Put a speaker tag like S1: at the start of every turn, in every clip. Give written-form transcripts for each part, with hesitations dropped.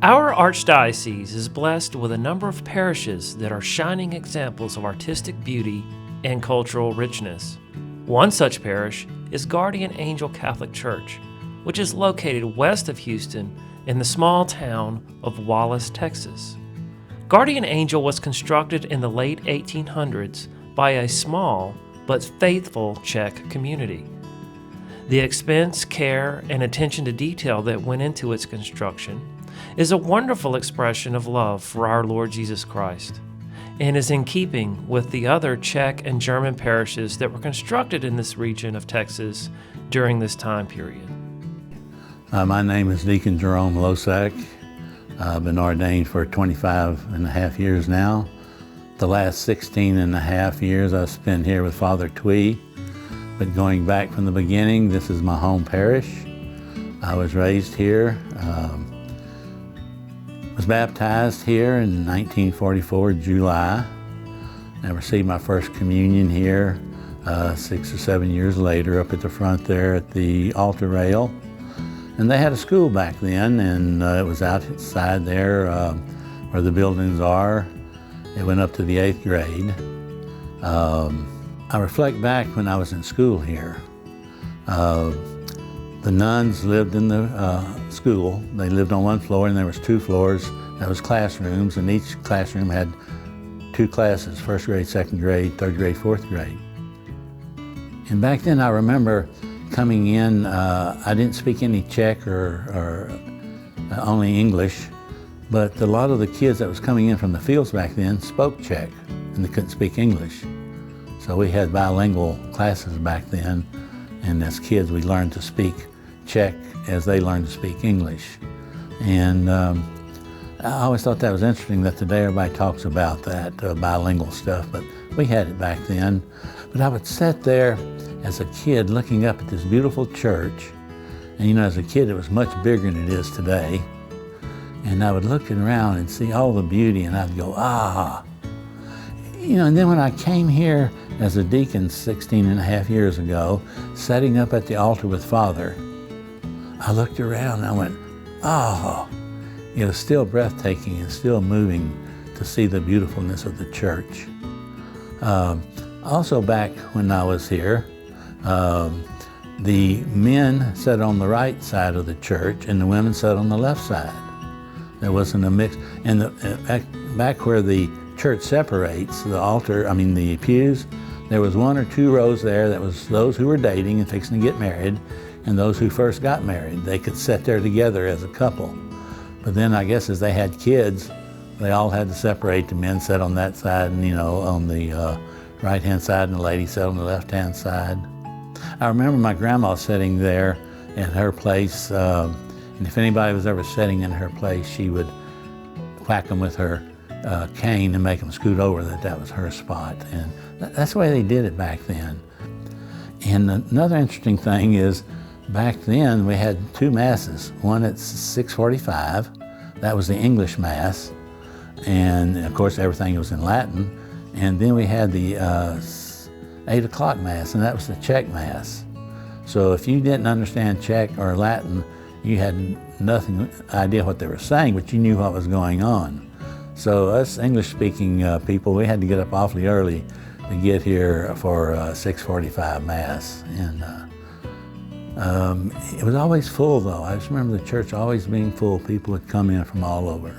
S1: Our Archdiocese is blessed with a number of parishes that are shining examples of artistic beauty and cultural richness. One such parish is Guardian Angel Catholic Church, which is located west of Houston in the small town of Wallace, Texas. Guardian Angel was constructed in the late 1800s by a small but faithful Czech community. The expense, care, and attention to detail that went into its construction is a wonderful expression of love for our Lord Jesus Christ, and is in keeping with the other Czech and German parishes that were constructed in this region of Texas during this time period.
S2: My name is Deacon Jerome Losak. I've been ordained for 25 and a half years now. The last 16 and a half years I've spent here with Father Twee. But going back from the beginning, this is my home parish. I was raised here, was baptized here in 1944, July. I received my first communion here 6 or 7 years later up at the front there at the altar rail. And they had a school back then, and it was outside there where the buildings are. It went up to the 8th grade. I reflect back when I was in school here. The nuns lived in the school. They lived on one floor, and there was 2 floors. That was classrooms, and each classroom had 2 classes, 1st grade, 2nd grade, 3rd grade, 4th grade. And back then I remember coming in, I didn't speak any Czech or only English, but a lot of the kids that was coming in from the fields back then spoke Czech, and they couldn't speak English. So we had bilingual classes back then, and as kids we learned to speak Czech as they learned to speak English. And I always thought that was interesting that today everybody talks about that bilingual stuff, but we had it back then. But I would sit there as a kid looking up at this beautiful church, and you know, as a kid it was much bigger than it is today, and I would look around and see all the beauty, and I'd go, ah. You know, and then when I came here as a deacon 16 and a half years ago, setting up at the altar with Father, I looked around and I went, oh. It was still breathtaking and still moving to see the beautifulness of the church. Also back when I was here, the men sat on the right side of the church and the women sat on the left side. There wasn't a mix. And back where the church separates, the pews, there was 1 or 2 rows there that was those who were dating and fixing to get married, and those who first got married. They could sit there together as a couple. But then I guess as they had kids, they all had to separate. The men sat on that side, and on the right-hand side, and the ladies sat on the left-hand side. I remember my grandma sitting there at her place, and if anybody was ever sitting in her place, she would whack them with her cane and make them scoot over, that was her spot. And that's the way they did it back then. And another interesting thing is, back then we had 2 masses, one at 6:45, that was the English Mass, and of course everything was in Latin, and then we had the 8 o'clock Mass, and that was the Czech Mass. So if you didn't understand Czech or Latin, you had nothing idea what they were saying, but you knew what was going on. So us English-speaking people, we had to get up awfully early to get here for 6:45 Mass. And it was always full though. I just remember the church always being full. People would come in from all over.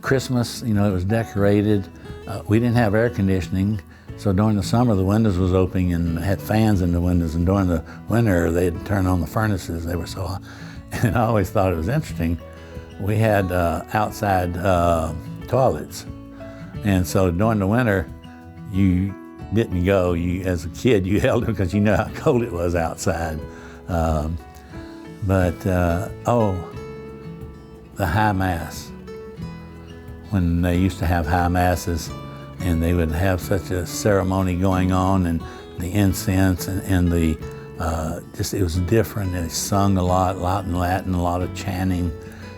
S2: Christmas, it was decorated. We didn't have air conditioning, so during the summer the windows was open and had fans in the windows, and during the winter they'd turn on the furnaces. They were so hot. And I always thought it was interesting. We had outside toilets, and so during the winter you didn't go. As a kid you held it because you know how cold it was outside. The High Mass. When they used to have High Masses, and they would have such a ceremony going on, and the incense and the it was different. They sung a lot in Latin, a lot of chanting.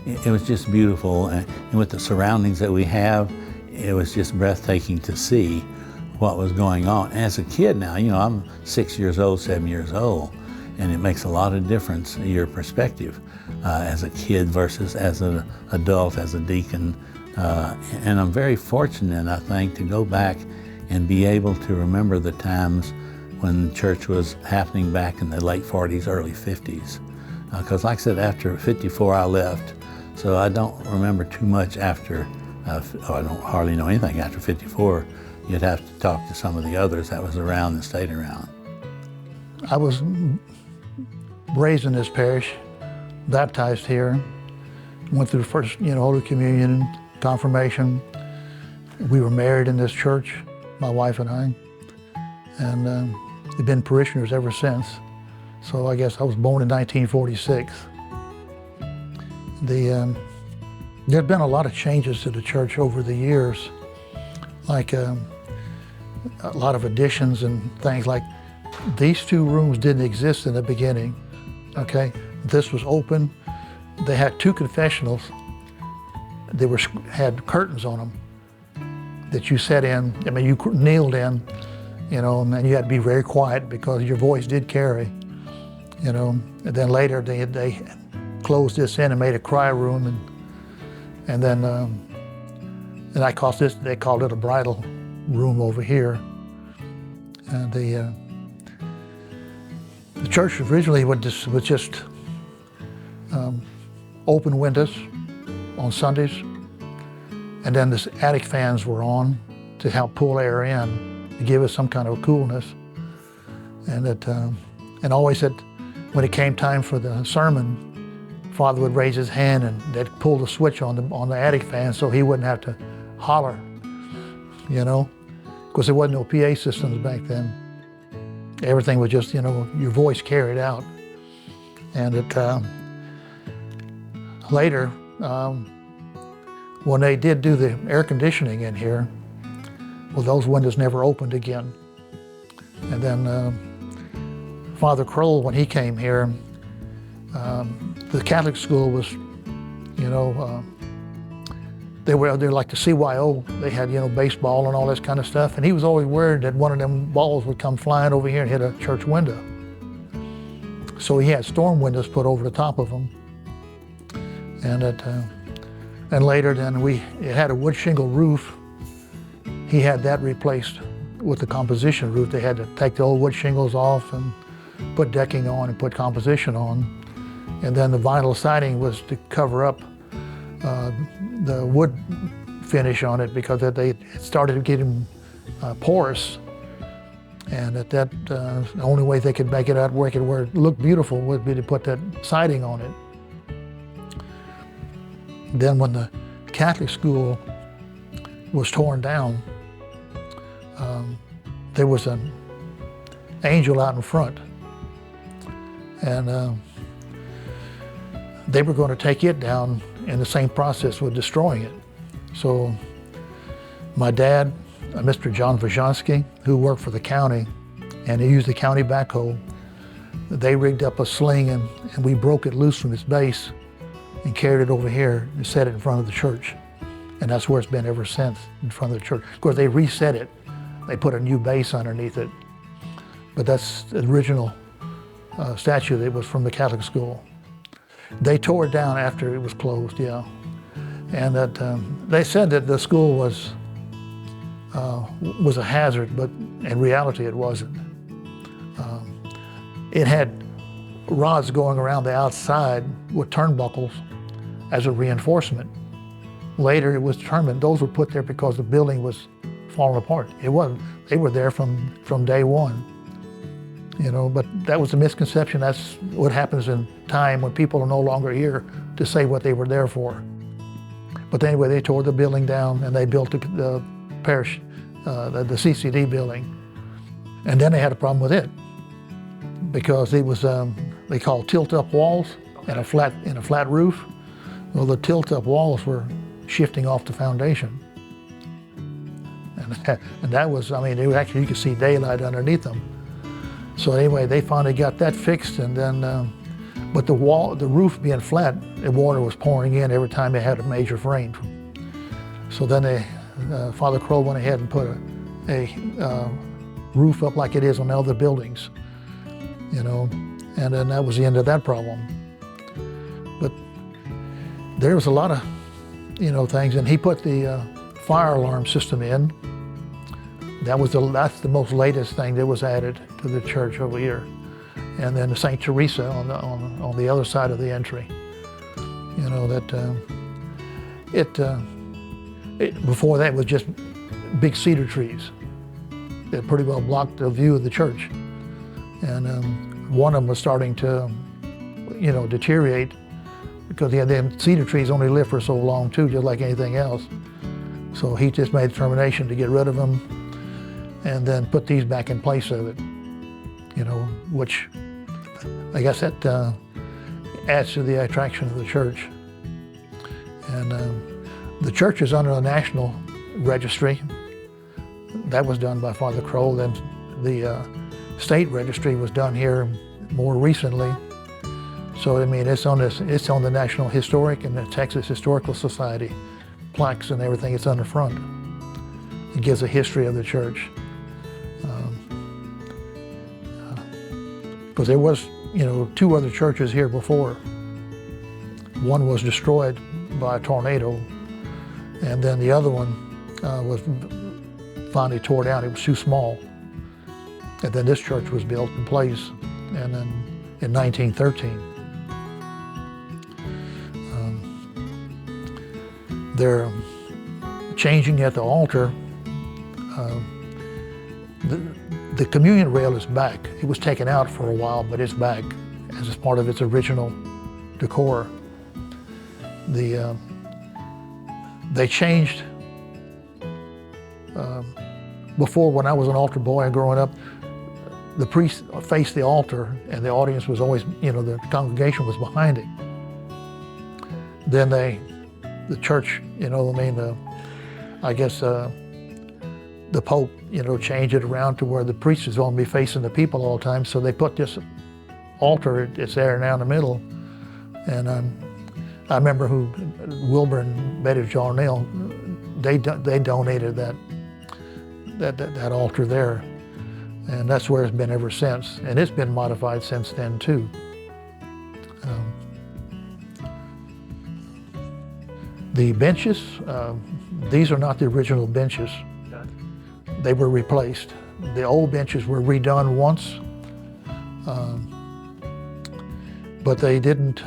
S2: It was just beautiful, and with the surroundings that we have, it was just breathtaking to see what was going on. As a kid now, I'm 6 years old, 7 years old, And it makes a lot of difference in your perspective as a kid versus as an adult, as a deacon. And I'm very fortunate, I think, to go back and be able to remember the times when church was happening back in the late 40s, early 50s. Because like I said, after 54 I left, so I don't remember too much after, I don't hardly know anything after 54. You'd have to talk to some of the others that was around and stayed around.
S3: I was raised in this parish, baptized here, went through the first, Holy Communion, confirmation. We were married in this church, my wife and I, and we've been parishioners ever since. So I guess I was born in 1946. There've been a lot of changes to the church over the years, like a lot of additions and things. Like these two rooms didn't exist in the beginning, okay? This was open. They had two confessionals. They had curtains on them that you sat in. I mean, you kneeled in, and you had to be very quiet because your voice did carry, And then later they closed this in and made a cry room, and then they called it a bridal room over here. And the church originally was just open windows on Sundays, and then the attic fans were on to help pull air in, to give us some kind of coolness. And always when it came time for the sermon, Father would raise his hand and they'd pull the switch on the attic fan so he wouldn't have to holler, because there wasn't no PA systems back then. Everything was just, your voice carried out. And later, when they did do the air conditioning in here, well, those windows never opened again. And then Father Kroll, when he came here, the Catholic school was, they're like the CYO. They had, baseball and all this kind of stuff. And he was always worried that one of them balls would come flying over here and hit a church window. So he had storm windows put over the top of them. And later then it had a wood shingle roof. He had that replaced with the composition roof. They had to take the old wood shingles off and put decking on and put composition on. And then the vinyl siding was to cover up the wood finish on it because it started getting porous. And the only way they could make it out work it where it looked beautiful would be to put that siding on it. Then when the Catholic school was torn down, there was an angel out in front. And they were going to take it down in the same process with destroying it. So my dad, Mr. John Vajanski, who worked for the county, and he used the county backhoe, they rigged up a sling and we broke it loose from its base and carried it over here and set it in front of the church. And that's where it's been ever since, in front of the church. Of course, they reset it. They put a new base underneath it. But that's the original statue that was from the Catholic school. They tore it down after it was closed, yeah. And that they said that the school was a hazard, but in reality it wasn't. It had rods going around the outside with turnbuckles as a reinforcement. Later it was determined those were put there because the building was falling apart. It wasn't. They were there from day one. But that was a misconception. That's what happens in time when people are no longer here to say what they were there for. But anyway, they tore the building down and they built the parish, the CCD building. And then they had a problem with it because it was, they called tilt-up walls and a flat roof. Well, the tilt-up walls were shifting off the foundation. And that was, you could see daylight underneath them. So anyway, they finally got that fixed, and then, but the roof being flat, the water was pouring in every time they had a major rain. So then Father Crow went ahead and put a roof up like it is on other buildings, And then that was the end of that problem. But there was a lot of, things, and he put the fire alarm system in. That's the most latest thing that was added to the church over here. And then the St. Teresa on the other side of the entry. Before that was just big cedar trees that pretty well blocked the view of the church. And one of them was starting to, deteriorate, because the cedar trees only live for so long too, just like anything else. So he just made a determination to get rid of them and then put these back in place of it, which I guess that adds to the attraction of the church. And the church is under the National Registry. That was done by Father Kroll. Then the state registry was done here more recently. So it's on the National Historic and the Texas Historical Society plaques and everything. It's on the front. It gives a history of the church. Because there was, two other churches here before. One was destroyed by a tornado, and then the other one was finally tore down. It was too small. And then this church was built in place, and then in 1913. They're changing at the altar. The communion rail is back. It was taken out for a while, but it's back as part of its original decor. They changed. Before, when I was an altar boy and growing up, the priest faced the altar and the audience was always, the congregation was behind it. Then the church, I guess the Pope, changed it around to where the priest is going to be facing the people all the time. So they put this altar, it's there now in the middle. And I remember Wilbur and Betty Jarnell, they donated that altar there. And that's where it's been ever since. And it's been modified since then too. The benches, these are not the original benches. They were replaced. The old benches were redone once, but they didn't,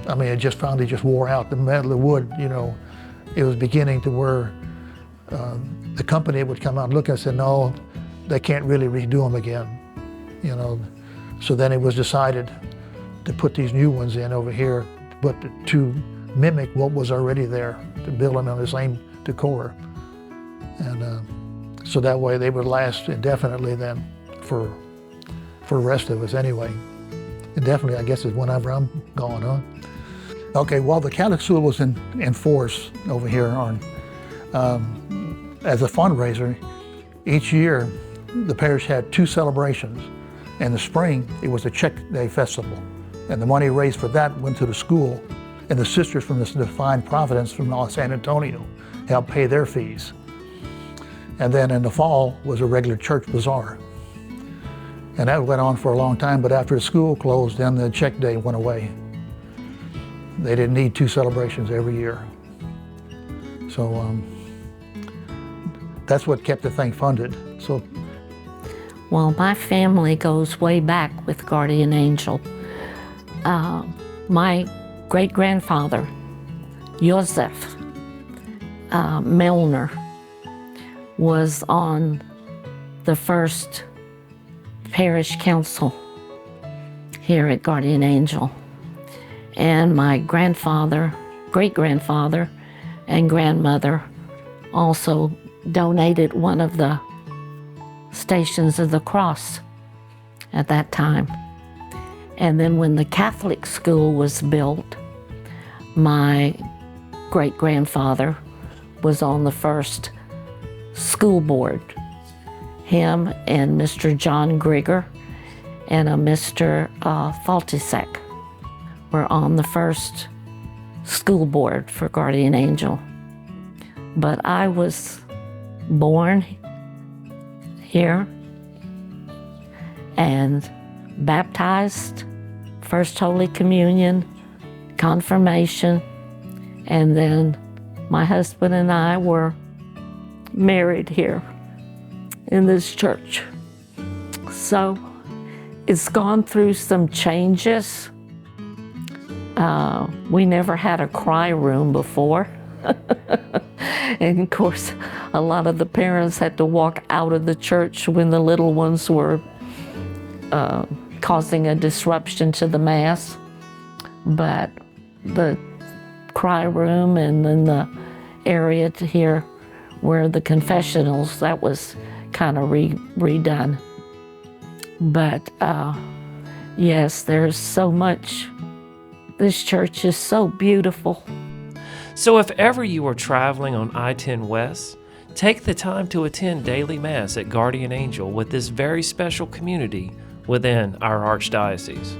S3: it just finally just wore out. The metal, the wood, it was beginning to where the company would come out and look and say, no, they can't really redo them again, So then it was decided to put these new ones in over here, but to mimic what was already there, to build them on the same decor. And so that way they would last indefinitely then for the rest of us anyway. Indefinitely, I guess, is whenever I'm gone, huh? Okay, well, the Catholic school was in force over here as a fundraiser. Each year, the parish had 2 celebrations. In the spring, it was a Check Day festival. And the money raised for that went to the school. And the sisters from the Divine Providence from San Antonio helped pay their fees. And then in the fall was a regular church bazaar. And that went on for a long time, but after the school closed, then the Check Day went away. They didn't need 2 celebrations every year. So that's what kept the thing funded. So,
S4: well, my family goes way back with Guardian Angel. My great-grandfather, Joseph Milner, was on the first parish council here at Guardian Angel. And my grandfather, great-grandfather, and grandmother also donated one of the Stations of the Cross at that time. And then when the Catholic school was built, my great-grandfather was on the first school board. Him and Mr. John Grigger and a Mr. Faltisek were on the first school board for Guardian Angel. But I was born here and baptized First Holy Communion, confirmation, and then my husband and I were married here in this church. So it's gone through some changes. We never had a cry room before. And of course, a lot of the parents had to walk out of the church when the little ones were causing a disruption to the Mass. But the cry room and then the area to here where the confessionals, that was kind of redone. But yes, there's so much. This church is so beautiful.
S1: So if ever you are traveling on I-10 West, take the time to attend daily Mass at Guardian Angel with this very special community within our Archdiocese.